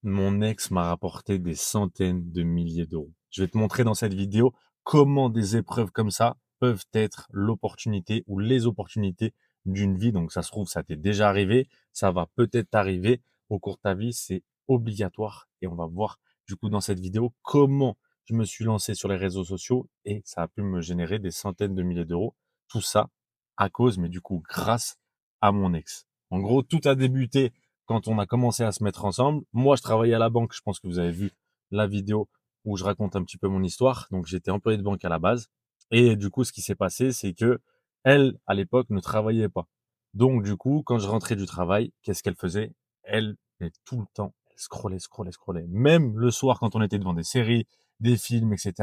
Mon ex m'a rapporté des centaines de milliers d'euros. Je vais te montrer dans cette vidéo comment des épreuves comme ça peuvent être l'opportunité ou les opportunités d'une vie. Donc ça se trouve, ça t'est déjà arrivé, ça va peut-être t'arriver au cours de ta vie, c'est obligatoire. Et on va voir du coup dans cette vidéo comment je me suis lancé sur les réseaux sociaux et ça a pu me générer des centaines de milliers d'euros. Tout ça à cause, mais du coup grâce à mon ex. En gros, tout a débuté quand on a commencé à se mettre ensemble. Moi, je travaillais à la banque. Je pense que vous avez vu la vidéo où je raconte un petit peu mon histoire. Donc, j'étais employé de banque à la base. Et du coup, ce qui s'est passé, c'est que elle, à l'époque, ne travaillait pas. Donc, du coup, quand je rentrais du travail, qu'est-ce qu'elle faisait? Elle, tout le temps, elle scrollait, scrollait, scrollait. Même le soir, quand on était devant des séries, des films, etc.,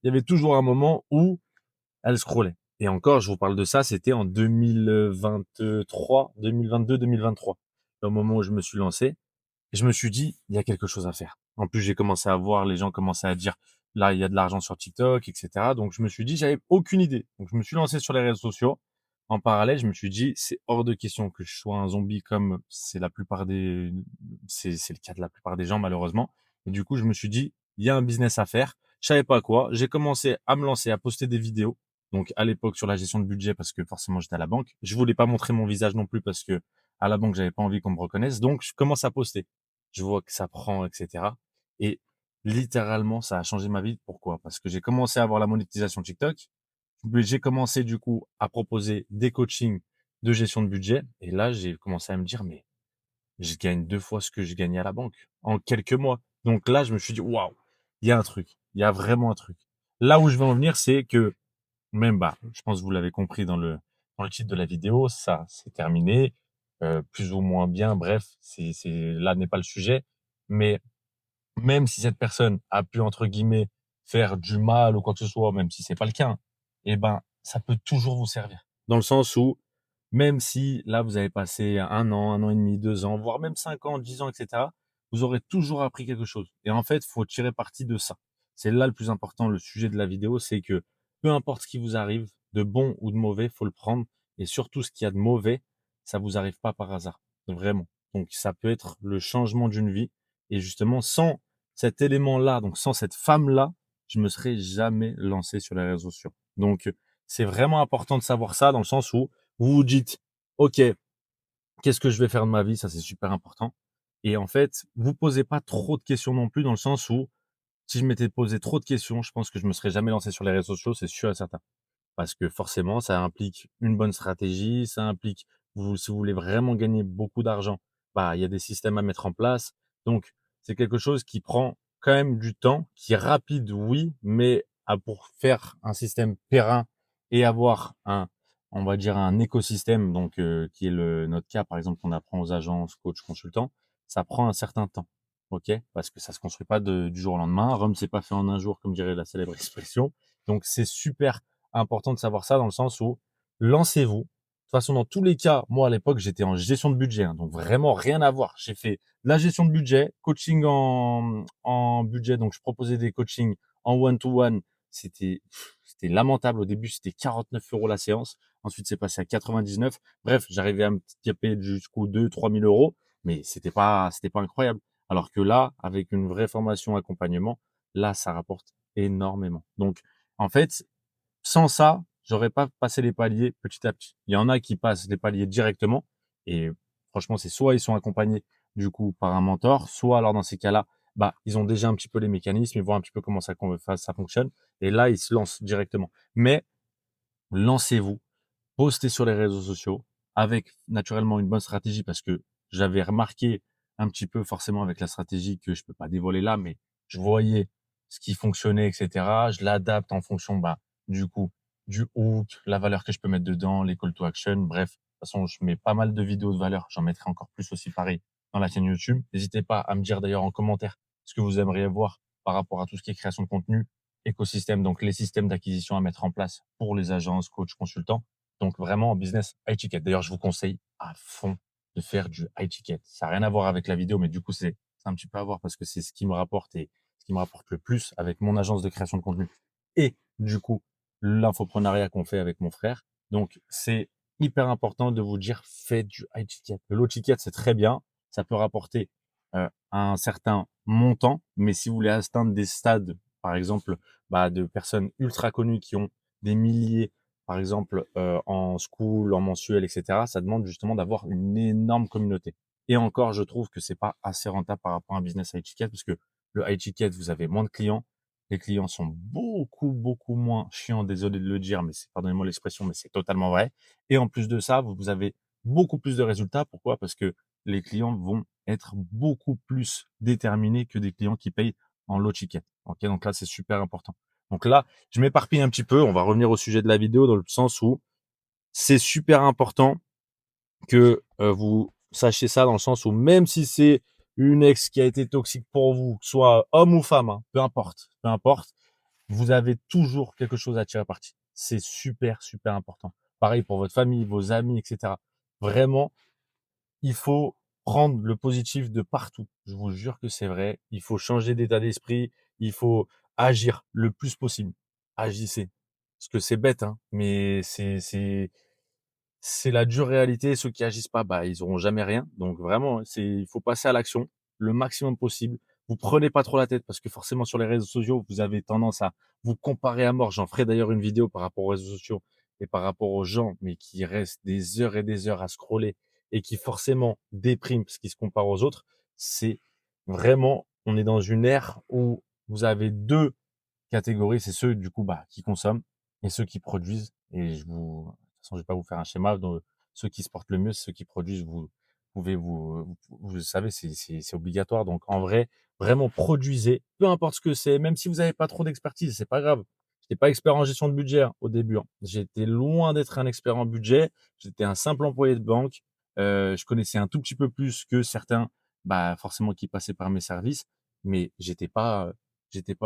il y avait toujours un moment où elle scrollait. Et encore, je vous parle de ça, c'était en 2023, 2022, 2023. Au moment où je me suis lancé, et je me suis dit, il y a quelque chose à faire. En plus, j'ai commencé à voir les gens commençaient à dire, là, il y a de l'argent sur TikTok, etc. Donc, je me suis dit, j'avais aucune idée. Donc, je me suis lancé sur les réseaux sociaux. En parallèle, je me suis dit, c'est hors de question que je sois un zombie comme c'est le cas de la plupart des gens, malheureusement. Et du coup, je me suis dit, il y a un business à faire. Je savais pas quoi. J'ai commencé à me lancer, à poster des vidéos. Donc, à l'époque, sur la gestion de budget, parce que forcément, j'étais à la banque. Je voulais pas montrer mon visage non plus parce que à la banque, j'avais pas envie qu'on me reconnaisse. Donc, je commence à poster. Je vois que ça prend, etc. Et littéralement, ça a changé ma vie. Pourquoi? Parce que j'ai commencé à avoir la monétisation TikTok. J'ai commencé du coup à proposer des coachings de gestion de budget. Et là, j'ai commencé à me dire, mais je gagne 2 fois ce que je gagnais à la banque en quelques mois. Donc là, je me suis dit, waouh, il y a un truc. Il y a vraiment un truc. Là où je veux en venir, c'est que même, bah, je pense que vous l'avez compris dans le titre de la vidéo, ça, c'est terminé, plus ou moins bien. Bref, là n'est pas le sujet. Mais même si cette personne a pu, entre guillemets, faire du mal ou quoi que ce soit, même si c'est pas le cas, hein, eh ben, ça peut toujours vous servir. Dans le sens où, même si là, vous avez passé 1 an et demi, 2 ans, voire même 5 ans, 10 ans, etc., vous aurez toujours appris quelque chose. Et en fait, faut tirer parti de ça. C'est là le plus important. Le sujet de la vidéo, c'est que peu importe ce qui vous arrive, de bon ou de mauvais, faut le prendre. Et surtout, ce qu'il y a de mauvais, ça vous arrive pas par hasard. Vraiment. Donc, ça peut être le changement d'une vie. Et justement, sans cet élément-là, donc sans cette femme-là, je me serais jamais lancé sur les réseaux sociaux. Donc, c'est vraiment important de savoir ça dans le sens où vous vous dites, OK, qu'est-ce que je vais faire de ma vie? Ça, c'est super important. Et en fait, vous posez pas trop de questions non plus dans le sens où si je m'étais posé trop de questions, je pense que je me serais jamais lancé sur les réseaux sociaux, c'est sûr et certain. Parce que forcément, ça implique une bonne stratégie, ça implique, si vous voulez vraiment gagner beaucoup d'argent, bah, il y a des systèmes à mettre en place. Donc, c'est quelque chose qui prend quand même du temps, qui est rapide, oui, mais pour faire un système périn et avoir on va dire un écosystème, donc qui est notre cas, par exemple, qu'on apprend aux agences, coachs, consultants, ça prend un certain temps, ok? Parce que ça se construit pas du jour au lendemain. Rome, c'est pas fait en un jour, comme dirait la célèbre expression. Donc, c'est super important de savoir ça dans le sens où lancez-vous. De toute façon, dans tous les cas, moi à l'époque, j'étais en gestion de budget, hein, donc vraiment rien à voir. J'ai fait de la gestion de budget, coaching en budget, donc je proposais des coachings en one-to-one. C'était lamentable au début, c'était 49 € la séance. Ensuite, c'est passé à 99. Bref, j'arrivais à me taper jusqu'aux 2 000 à 3 000 euros, mais c'était pas incroyable. Alors que là, avec une vraie formation accompagnement, là, ça rapporte énormément. Donc, en fait, sans ça, j'aurais pas passé les paliers petit à petit. Il y en a qui passent les paliers directement et franchement, c'est soit ils sont accompagnés du coup par un mentor, soit alors dans ces cas-là, bah, ils ont déjà un petit peu les mécanismes, ils voient un petit peu comment ça fonctionne et là, ils se lancent directement. Mais lancez-vous, postez sur les réseaux sociaux avec naturellement une bonne stratégie parce que j'avais remarqué un petit peu forcément avec la stratégie que je peux pas dévoiler là, mais je voyais ce qui fonctionnait, etc. Je l'adapte en fonction, bah, du coup, du hook, la valeur que je peux mettre dedans, les call to action. Bref, de toute façon, je mets pas mal de vidéos de valeur. J'en mettrai encore plus aussi pareil dans la chaîne YouTube. N'hésitez pas à me dire d'ailleurs en commentaire ce que vous aimeriez voir par rapport à tout ce qui est création de contenu, écosystème, donc les systèmes d'acquisition à mettre en place pour les agences, coachs, consultants. Donc vraiment en business high ticket. D'ailleurs, je vous conseille à fond de faire du high ticket. Ça n'a rien à voir avec la vidéo, mais du coup, c'est un petit peu à voir parce que c'est ce qui me rapporte et ce qui me rapporte le plus avec mon agence de création de contenu et du coup, l'infoprenariat qu'on fait avec mon frère. Donc, c'est hyper important de vous dire, faites du high ticket. Le low ticket, c'est très bien. Ça peut rapporter un certain montant, mais si vous voulez atteindre des stades, par exemple, de personnes ultra connues qui ont des milliers, par exemple, en school, en mensuel, et cetera, ça demande justement d'avoir une énorme communauté. Et encore, je trouve que c'est pas assez rentable par rapport à un business high ticket, parce que le high ticket, vous avez moins de clients. Les clients sont beaucoup, beaucoup moins chiants, désolé de le dire, mais c'est, pardonnez-moi l'expression, mais c'est totalement vrai. Et en plus de ça, vous avez beaucoup plus de résultats. Pourquoi? Parce que les clients vont être beaucoup plus déterminés que des clients qui payent en low ticket. Ok, donc là, c'est super important. Donc là, je m'éparpille un petit peu. On va revenir au sujet de la vidéo dans le sens où c'est super important que vous sachiez ça, dans le sens où même si c'est une ex qui a été toxique pour vous, soit homme ou femme, hein, peu importe, vous avez toujours quelque chose à tirer parti. C'est super, super important. Pareil pour votre famille, vos amis, etc. Vraiment, il faut prendre le positif de partout. Je vous jure que c'est vrai. Il faut changer d'état d'esprit. Il faut agir le plus possible. Agissez. Parce que c'est bête, hein, mais c'est la dure réalité. Ceux qui agissent pas, ils auront jamais rien. Donc vraiment, il faut passer à l'action le maximum possible. Vous prenez pas trop la tête parce que forcément sur les réseaux sociaux, vous avez tendance à vous comparer à mort. J'en ferai d'ailleurs une vidéo par rapport aux réseaux sociaux et par rapport aux gens, mais qui restent des heures et des heures à scroller et qui forcément dépriment parce qu'ils se comparent aux autres. C'est vraiment, on est dans une ère où vous avez deux catégories, c'est ceux du coup qui consomment et ceux qui produisent. Et de toute façon, je vais pas vous faire un schéma. Donc, ceux qui se portent le mieux, c'est ceux qui produisent. Vous pouvez vous le savez, c'est obligatoire. Donc en vrai, vraiment produisez, peu importe ce que c'est, même si vous n'avez pas trop d'expertise, c'est pas grave. J'étais pas expert en gestion de budget au début, hein. J'étais loin d'être un expert en budget. J'étais un simple employé de banque. Je connaissais un tout petit peu plus que certains, forcément qui passaient par mes services, mais j'étais pas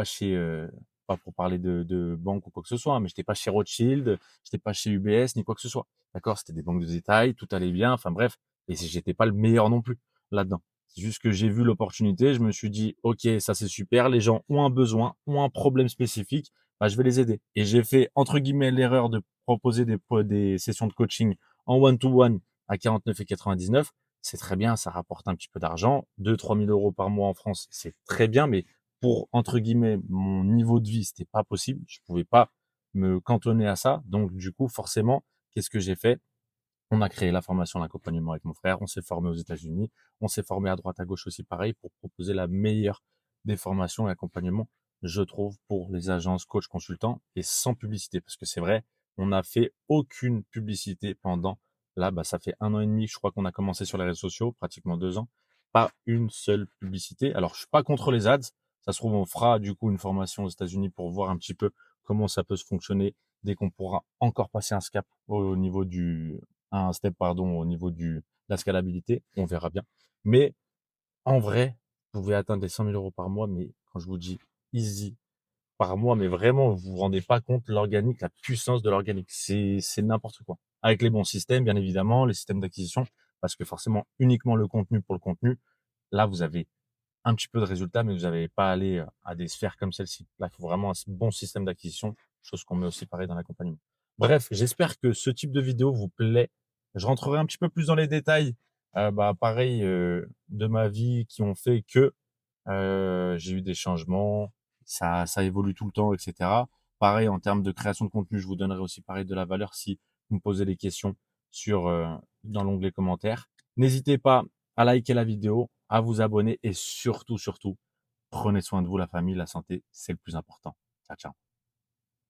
chez pas pour parler de banque ou quoi que ce soit, hein, mais j'étais pas chez Rothschild, j'étais pas chez UBS ni quoi que ce soit. D'accord? C'était des banques de détail, tout allait bien, enfin bref, et j'étais pas le meilleur non plus là-dedans. C'est juste que j'ai vu l'opportunité, je me suis dit: «OK, ça c'est super, les gens ont un besoin, ont un problème spécifique, je vais les aider» et j'ai fait entre guillemets «l'erreur» de proposer des sessions de coaching en one to one à 49 et 99. C'est très bien, ça rapporte un petit peu d'argent, 2 000 – 3 000 € par mois en France, c'est très bien, mais pour, entre guillemets, mon niveau de vie, c'était pas possible. Je pouvais pas me cantonner à ça. Donc, du coup, forcément, qu'est-ce que j'ai fait? On a créé la formation, l'accompagnement avec mon frère. On s'est formé aux États-Unis. On s'est formé à droite, à gauche aussi, pareil, pour proposer la meilleure des formations et accompagnements, je trouve, pour les agences, coachs, consultants et sans publicité. Parce que c'est vrai, on n'a fait aucune publicité pendant, là, ça fait 1 an et demi, je crois qu'on a commencé sur les réseaux sociaux, pratiquement 2 ans. Pas une seule publicité. Alors, je suis pas contre les ads. Ça se trouve, on fera du coup une formation aux États-Unis pour voir un petit peu comment ça peut se fonctionner dès qu'on pourra encore passer un step au niveau de la scalabilité. On verra bien. Mais en vrai, vous pouvez atteindre les 100 000 € par mois, mais quand je vous dis easy par mois, mais vraiment, vous vous rendez pas compte l'organique, la puissance de l'organique. C'est n'importe quoi. Avec les bons systèmes, bien évidemment, les systèmes d'acquisition, parce que forcément, uniquement le contenu pour le contenu, là, vous avez un petit peu de résultats, mais vous n'allez pas aller à des sphères comme celle-ci. Là, il faut vraiment un bon système d'acquisition, chose qu'on met aussi pareil dans l'accompagnement. Bref, j'espère que ce type de vidéo vous plaît. Je rentrerai un petit peu plus dans les détails, pareil, de ma vie qui ont fait que j'ai eu des changements, ça évolue tout le temps, et cetera. Pareil, en termes de création de contenu, je vous donnerai aussi pareil de la valeur si vous me posez des questions sur, dans l'onglet commentaires. N'hésitez pas à liker la vidéo, à vous abonner et surtout, surtout, prenez soin de vous, la famille, la santé, c'est le plus important. Ciao, ciao.